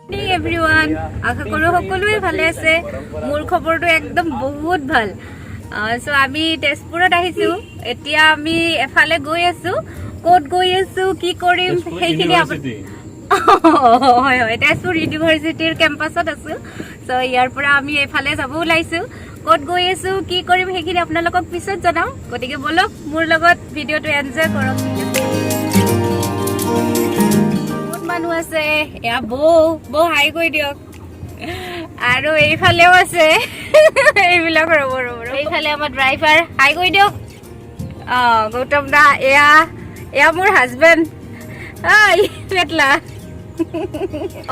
Everyone আশা কৰোঁ সকলোৱে ভালে আছে মোৰ খবৰটো একদম বহুত ভাল সো আমি তেজপুৰত আহিছো এতিয়া আমি এফালে গৈ আছো ক'ত গৈ আছো কি কৰিম সেইখিনি হয় হয় তেজপুৰ ইউনিভাৰ্চিটিৰ কেম্পাছত আছো সো ইয়াৰ পৰা আমি এফালে যাব ওলাইছো ক'ত গৈ আছো কি কৰিম সেইখিনি আপোনালোকক পিছত জনাম গতিকে বলক মোৰ লগত ভিডিঅ'টো এনজয় কৰক মানুহ আছে এয়া বৌ হাই কৈ দিয়ক আৰু এইফালেও আছে এইবিলাক ৰ'ব এইফালে আমাৰ ড্ৰাইভাৰ হাই কৈ দিয়ক গৌতম দা এয়া মোৰ হাজবেণ্ড পেটলা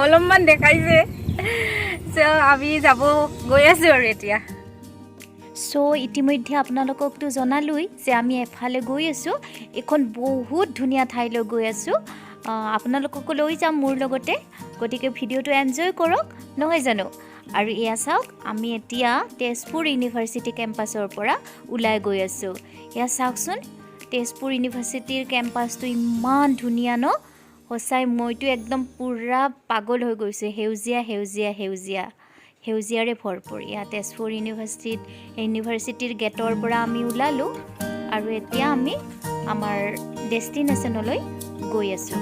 অলপমান দেখাইছে আমি যাব গৈ আছো আৰু এতিয়া ইতিমধ্যে আপোনালোককতো জনালোই যে আমি এফালে গৈ আছোঁ এখন বহুত ধুনীয়া ঠাইলৈ গৈ আছোঁ আপোনালোককো লৈ যাম মোৰ লগতে গতিকে ভিডিঅ'টো এনজয় কৰক নহয় জানো আৰু এয়া চাওক আমি এতিয়া তেজপুৰ ইউনিভাৰ্চিটি কেম্পাছৰ পৰা ওলাই গৈ আছোঁ এয়া চাওকচোন তেজপুৰ ইউনিভাৰ্চিটিৰ কেম্পাছটো ইমান ধুনীয়া ন সঁচাই মইতো একদম পূৰা পাগল হৈ গৈছোঁ সেউজীয়াৰে ভৰপূৰ এয়া তেজপুৰ ইউনিভাৰ্চিটিৰ গেটৰ পৰা আমি ওলালোঁ আৰু এতিয়া আমি আমাৰ ডেষ্টিনেশ্যনলৈ গৈ আছোঁ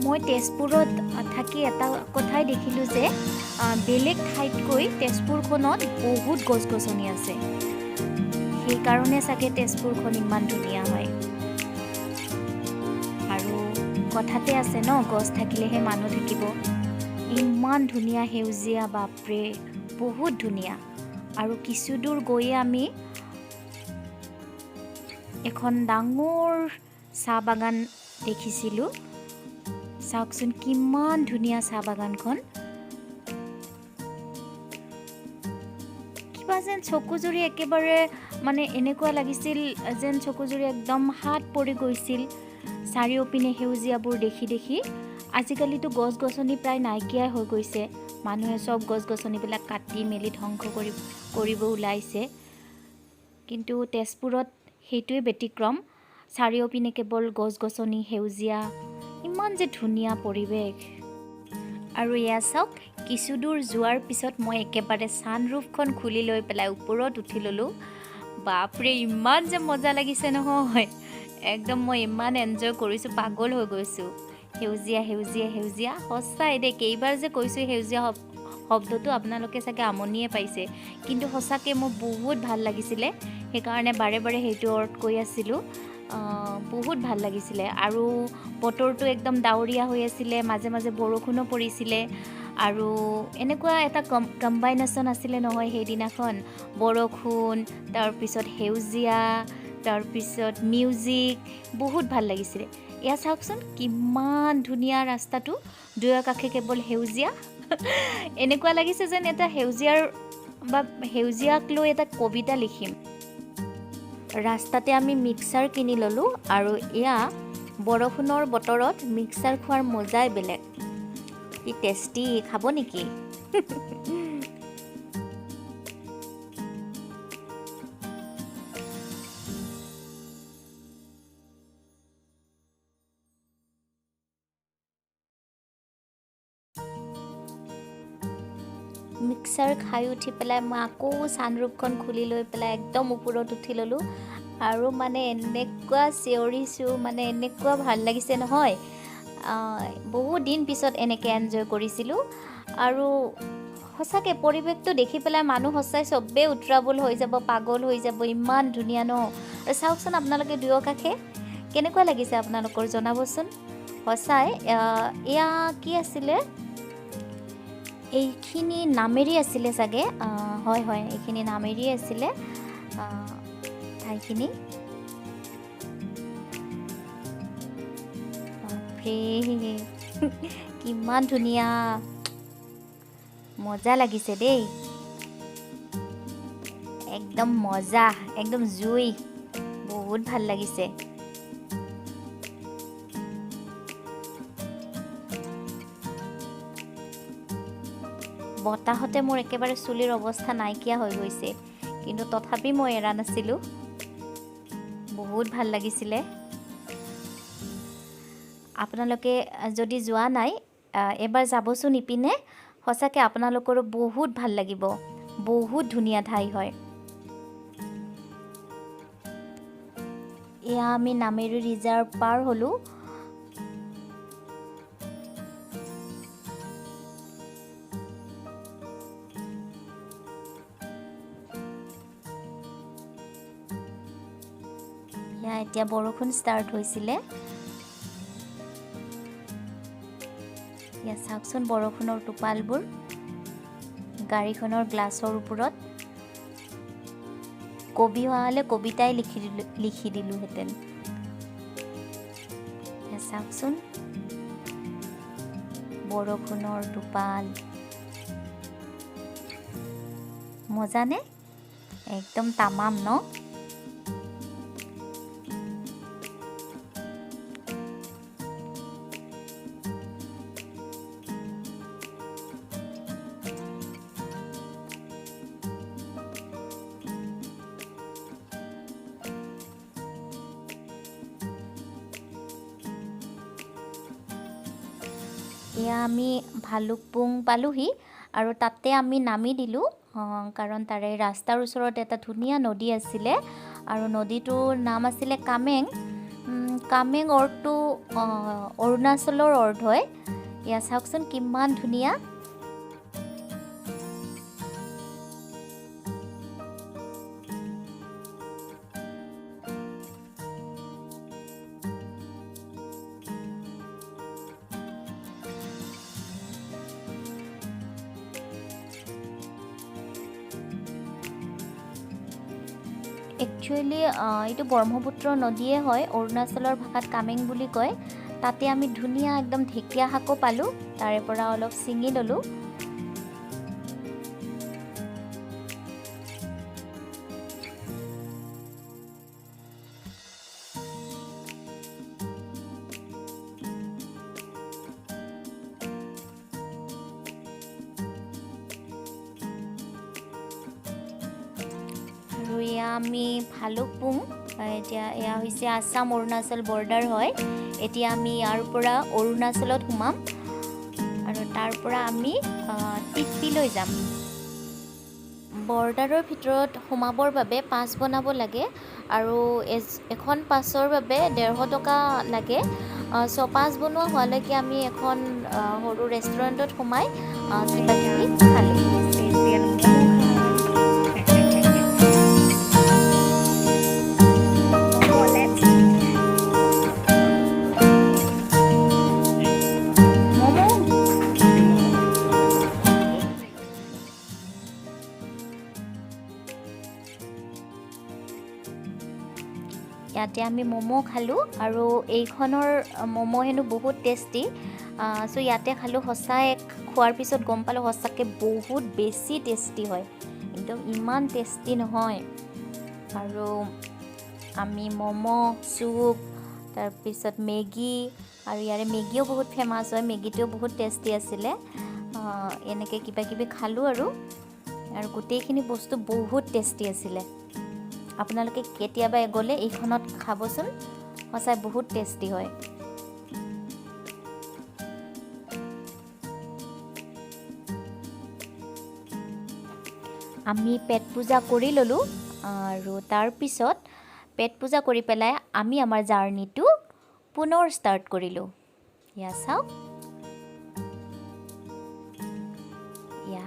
মই তেজপুৰত থাকি এটা কথাই দেখিলোঁ যে বেলেগ ঠাইতকৈ তেজপুৰখনত বহুত গছ গছনি আছে সেইকাৰণে চাগে তেজপুৰখন ইমান ধুনীয়া হয় আৰু কথাতে আছে ন গছ থাকিলেহে মানুহ থাকিব ইমান ধুনীয়া সেউজীয়া বাপৰে বহুত ধুনীয়া আৰু কিছু দূৰ গৈয়ে আমি এখন ডাঙৰ চাহ বাগান দেখিছিলোঁ চাওকচোন কিমান ধুনীয়া চাহ বাগানখন কিবা যেন চকুজুৰি একেবাৰে মানে এনেকুৱা লাগিছিল যেন চকুজুৰি একদম হাত পৰি গৈছিল চাৰিওপিনে সেউজীয়াবোৰ দেখি আজিকালিতো গছ গছনি প্ৰায় নাইকিয়াই হৈ গৈছে মানুহে চব গছ গছনিবিলাক কাটি মেলি ধ্বংস কৰিব ওলাইছে কিন্তু তেজপুৰত সেইটোৱে ব্যতিক্ৰম চাৰিওপিনে কেৱল গছ গছনি সেউজীয়া ইমান যে ধুনীয়া পৰিৱেশ আৰু এয়া চাওক কিছু দূৰ যোৱাৰ পিছত মই একেবাৰে ছানৰুফখন খুলি লৈ পেলাই ওপৰত উঠি ল'লোঁ বাপৰে ইমান যে মজা লাগিছে নহয় একদম মই ইমান এনজয় কৰিছোঁ পাগল হৈ গৈছোঁ সেউজীয়া সঁচাই দেই কেইবাৰ যে কৈছোঁ সেউজীয়া শব্দটো আপোনালোকে চাগে আমনিয়ে পাইছে কিন্তু সঁচাকৈ মোৰ বহুত ভাল লাগিছিলে সেইকাৰণে বাৰে সেইটো অৰ্থ কৈ আছিলোঁ বহুত ভাল লাগিছিলে আৰু বতৰটো একদম ডাৱৰীয়া হৈ আছিলে মাজে মাজে বৰষুণো পৰিছিলে আৰু এনেকুৱা এটা কম্বাইনেশ্যন আছিলে নহয় সেইদিনাখন বৰষুণ তাৰপিছত সেউজীয়া তাৰপিছত মিউজিক বহুত ভাল লাগিছিলে এয়া চাওকচোন কিমান ধুনীয়া ৰাস্তাটো দুয়ো কাষে কেৱল সেউজীয়া এনেকুৱা লাগিছে যেন এটা সেউজীয়াক লৈ এটা কবিতা লিখিম ৰাস্তাতে আমি মিক্সাৰ কিনি ল'লোঁ আৰু এয়া বৰষুণৰ বতৰত মিক্সাৰ খোৱাৰ মজাই বেলেগ কি টেষ্টি খাব নেকি মিক্সাৰ খাই উঠি পেলাই মই আকৌ ছানৰুফখন খুলি লৈ পেলাই একদম ওপৰত উঠি ল'লোঁ আৰু মানে এনেকুৱা চিঞৰিছোঁ মানে এনেকুৱা ভাল লাগিছে নহয় বহুত দিন পিছত এনেকৈ এনজয় কৰিছিলোঁ আৰু সঁচাকৈ পৰিৱেশটো দেখি পেলাই মানুহ সঁচাই চবেই উত্ৰাৱল হৈ যাব পাগল হৈ যাব ইমান ধুনীয়া ন আৰু চাওকচোন আপোনালোকে দুয়ো কাষে কেনেকুৱা লাগিছে আপোনালোকৰ জনাবচোন সঁচাই এয়া কি আছিলে এইখিনি নামেৰি আছিলে চাগে হয় এইখিনি নামেৰি আছিলে ঠাইখিনি কিমান ধুনীয়া মজা লাগিছে দেই একদম মজা একদম জুই বহুত ভাল লাগিছে বতাহতে মোৰ একেবাৰে চুলিৰ অৱস্থা নাইকিয়া হৈ গৈছে কিন্তু তথাপি মই এৰা নাছিলোঁ বহুত ভাল লাগিছিলে আপোনালোকে যদি যোৱা নাই এবাৰ যাবচোন ইপিনে সঁচাকৈ আপোনালোকৰো বহুত ভাল লাগিব বহুত ধুনীয়া ঠাই হয় এয়া আমি নামেৰি ৰিজাৰ্ভ পাৰ হ'লোঁ এতিয়া বৰষুণ ষ্টাৰ্ট হৈছিলে চাওকচোন বৰষুণৰ টোপালবোৰ গাড়ীখনৰ গ্লাছৰ ওপৰত কবি হোৱা হ'লে কবিতাই লিখি দিলোহেঁতেন চাওকচোন বৰষুণৰ টোপাল মজা নে একদম তামাম ন এয়া আমি ভালুকপুং পালোহি আৰু তাতে আমি নামি দিলোঁ কাৰণ তাৰে ৰাস্তাৰ ওচৰত এটা ধুনীয়া নদী আছিলে আৰু নদীটোৰ নাম আছিলে কামেং অৰ্থটো অৰুণাচলৰ অৰ্থ হয় এয়া চাওকচোন কিমান ধুনীয়া একচুৱেলি এইটো ব্ৰহ্মপুত্ৰ নদীয়ে হয় অৰুণাচলৰ ভাষাত কামেং বুলি কয় তাতে আমি ধুনীয়া একদম ঢেকীয়া শাকো পালোঁ তাৰে পৰা অলপ ছিঙি ল'লোঁ আৰু এয়া আমি ভালুকপুং এতিয়া এয়া হৈছে আসাম অৰুণাচল বৰ্ডাৰ হয় এতিয়া আমি ইয়াৰ পৰা অৰুণাচলত সোমাম আৰু তাৰ পৰা আমি টিপ্পিলৈ যাম বৰ্ডাৰৰ ভিতৰত সোমাবৰ বাবে পাছ বনাব লাগে আৰু এখন পাছৰ বাবে 150 টকা লাগে পাছ বনোৱা হোৱালৈকে আমি এখন সৰু ৰেষ্টুৰেণ্টত সোমাই কিবা কিবি খালোঁ ইয়াতে আমি ম'ম' খালোঁ আৰু এইখনৰ ম'ম' হেনো বহুত টেষ্টি চ' ইয়াতে খালোঁ সঁচাই খোৱাৰ পিছত গম পালোঁ সঁচাকৈ বহুত বেছি টেষ্টি হয় একদম ইমান টেষ্টি নহয় আৰু আমি ম'ম' চুপ তাৰপিছত মেগী আৰু ইয়াৰে মেগীও বহুত ফেমাছ হয় মেগীটোও বহুত টেষ্টি আছিলে এনেকৈ কিবা কিবি খালোঁ আৰু গোটেইখিনি বস্তু বহুত টেষ্টি আছিলে আপোনালোকে কেতিয়াবা গ'লে এইখনত খাবচোন সঁচাই বহুত টেষ্টি হয় আমি পেট পূজা কৰি ল'লোঁ আৰু তাৰপিছত পেট পূজা কৰি পেলাই আমি আমাৰ জাৰ্ণিটো পুনৰ ষ্টাৰ্ট কৰিলোঁ ইয়া চাওক ইয়া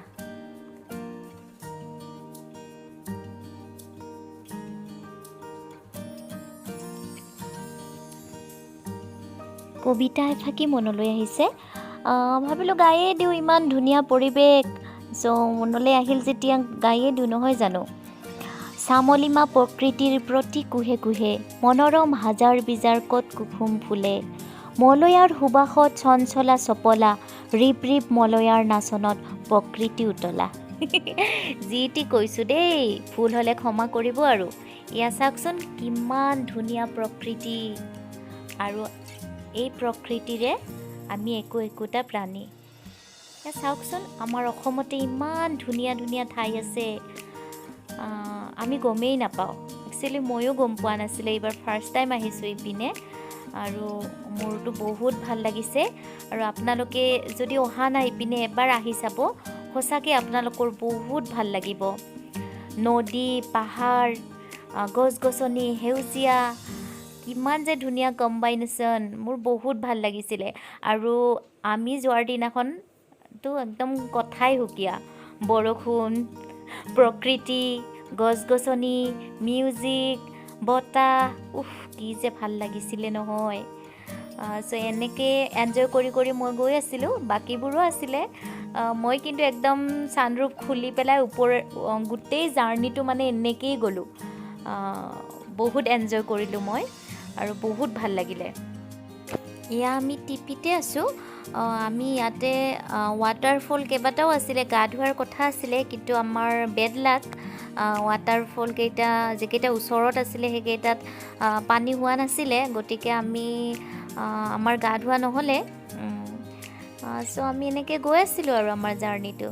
কবিতা এফাকি মনলৈ আহিছে ভাবিলোঁ গায়ে দিওঁ ইমান ধুনীয়া পৰিৱেশ চ' মনলৈ আহিল যেতিয়া গায়ে দিওঁ নহয় জানো চামলিমা প্ৰকৃতিৰ প্ৰতি কুহে কুহে মনোৰম হাজাৰ বিজাৰ ক'ত কুসুম ফুলে মলয়াৰ সুবাসত চঞ্চলা চপলা ৰিপ ৰিপ মলয়াৰ নাচনত প্ৰকৃতি উতলা যিটি কৈছোঁ দেই ফুল হ'লে ক্ষমা কৰিব আৰু ইয়া চাওকচোন কিমান ধুনীয়া প্ৰকৃতি আৰু এই প্ৰকৃতিৰে আমি একোটা প্ৰাণী চাওকচোন আমাৰ অসমতে ইমান ধুনীয়া ধুনীয়া ঠাই আছে আমি গমেই নাপাওঁ একচুৱেলি ময়ো গম পোৱা নাছিলোঁ এইবাৰ ফাৰ্ষ্ট টাইম আহিছোঁ ইপিনে আৰু মোৰতো বহুত ভাল লাগিছে আৰু আপোনালোকে যদি অহা নাই ইপিনে এবাৰ আহি চাব সঁচাকৈ আপোনালোকৰ বহুত ভাল লাগিব নদী পাহাৰ গছ-গছনি সেউজীয়া কিমান যে ধুনীয়া কম্বাইনেশ্যন মোৰ বহুত ভাল লাগিছিলে আৰু আমি যোৱাৰ দিনাখনতো একদম কথাই সুকীয়া বৰষুণ প্ৰকৃতি গছ-গছনি মিউজিক বতাহ কি যে ভাল লাগিছিলে নহয় চ' এনেকৈ এনজয় কৰি কৰি মই গৈ আছিলোঁ বাকীবোৰো আছিলে মই কিন্তু একদম ছানৰুফ খুলি পেলাই গোটেই জাৰ্ণিটো মানে এনেকৈয়ে গ'লোঁ বহুত এনজয় কৰিলোঁ মই আৰু বহুত ভাল লাগিলে এয়া আমি টিপিতে আছোঁ আমি ইয়াতে ৱাটাৰফল কেইবাটাও আছিলে গা ধোৱাৰ কথা আছিলে কিন্তু আমাৰ বেড লাক ৱাটাৰফল যিকেইটা ওচৰত আছিলে সেইকেইটাত পানী হোৱা নাছিলে গতিকে আমাৰ গা ধোৱা নহ'লে চ' আমি এনেকৈ গৈ আছিলোঁ আৰু আমাৰ জাৰ্ণিটো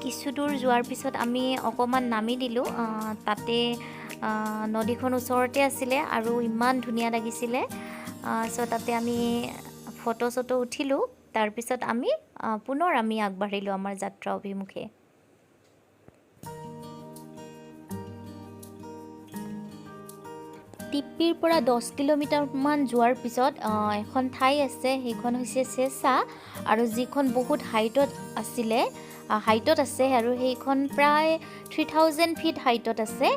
কিছু দূৰ যোৱাৰ পিছত আমি অকণমান নামি দিলোঁ তাতে নদীখন ওচৰতে আছিলে আৰু ইমান ধুনীয়া লাগিছিলে চ' তাতে আমি ফটো চটো উঠিলোঁ তাৰপিছত পুনৰ আমি আগবাঢ়িলোঁ আমাৰ যাত্ৰা অভিমুখে টিপ্পিৰ পৰা 10 কিলোমিটাৰমান যোৱাৰ পিছত এখন ঠাই আছে সেইখন হৈছে চেছা আৰু যিখন বহুত হাইটত আছে আৰু সেইখন প্ৰায় 3000 ফিট হাইটত আছে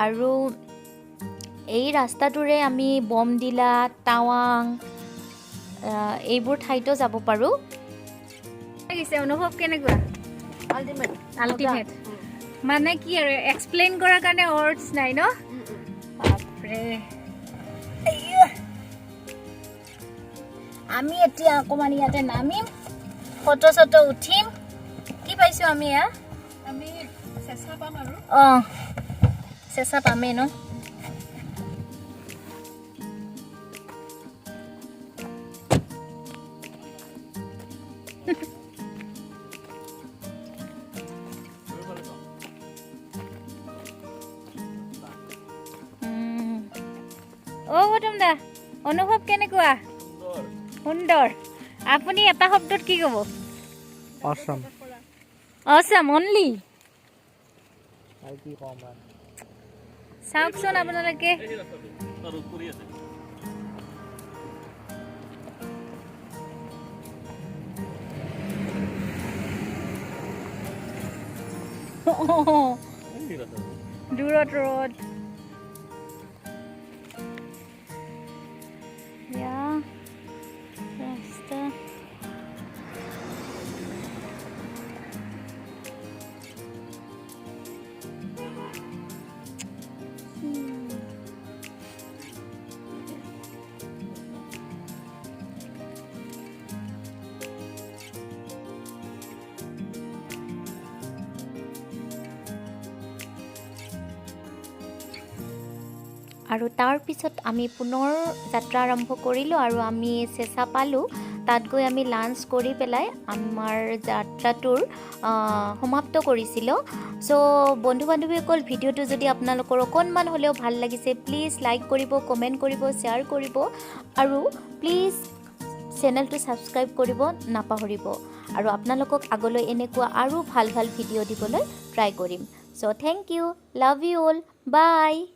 আৰু এই ৰাস্তাটোৰে আমি বমডিলা টাৱাং এইবোৰ ঠাইতো যাব পাৰোঁ অনুভৱ কেনেকুৱা আল্টিমেট মানে কি আৰু এক্সপ্লেইন কৰাৰ কাৰণে ৱৰ্ডছ নাই ন বাপৰে আমি এতিয়া অকণমান ইয়াতে নামিম ফটো চটো উঠিম কি পাইছোঁ আমি চেঁচা পাম আৰু চেঁচা পামেই ন গৌতম দা অনুভৱ কেনেকুৱা সুন্দৰ আপুনি এটা শব্দত কি ক'ব Awesome. Awesome only. চাওকচোন আপোনালোকে দূৰত ৰ'দ ৰাস্তা আৰু তাৰ পিছত আমি পুনৰ যাত্ৰা আৰম্ভ কৰিলোঁ আৰু আমি চেঁচা পালোঁ তাত গৈ আমি লাঞ্চ কৰি পেলাই আমাৰ যাত্ৰাটোৰ সমাপ্ত কৰিছিলোঁ চ' বন্ধু বান্ধৱীসকল ভিডিঅ'টো যদি আপোনালোকৰ অকণমান হ'লেও ভাল লাগিছে প্লিজ লাইক কৰিব কমেণ্ট কৰিব শ্বেয়াৰ কৰিব আৰু প্লিজ চেনেলটো ছাবস্ক্ৰাইব কৰিব নাপাহৰিব আৰু আপোনালোকক আগলৈ এনেকুৱা আৰু ভাল ভাল ভিডিঅ' দিবলৈ ট্ৰাই কৰিম so' thank you love you all by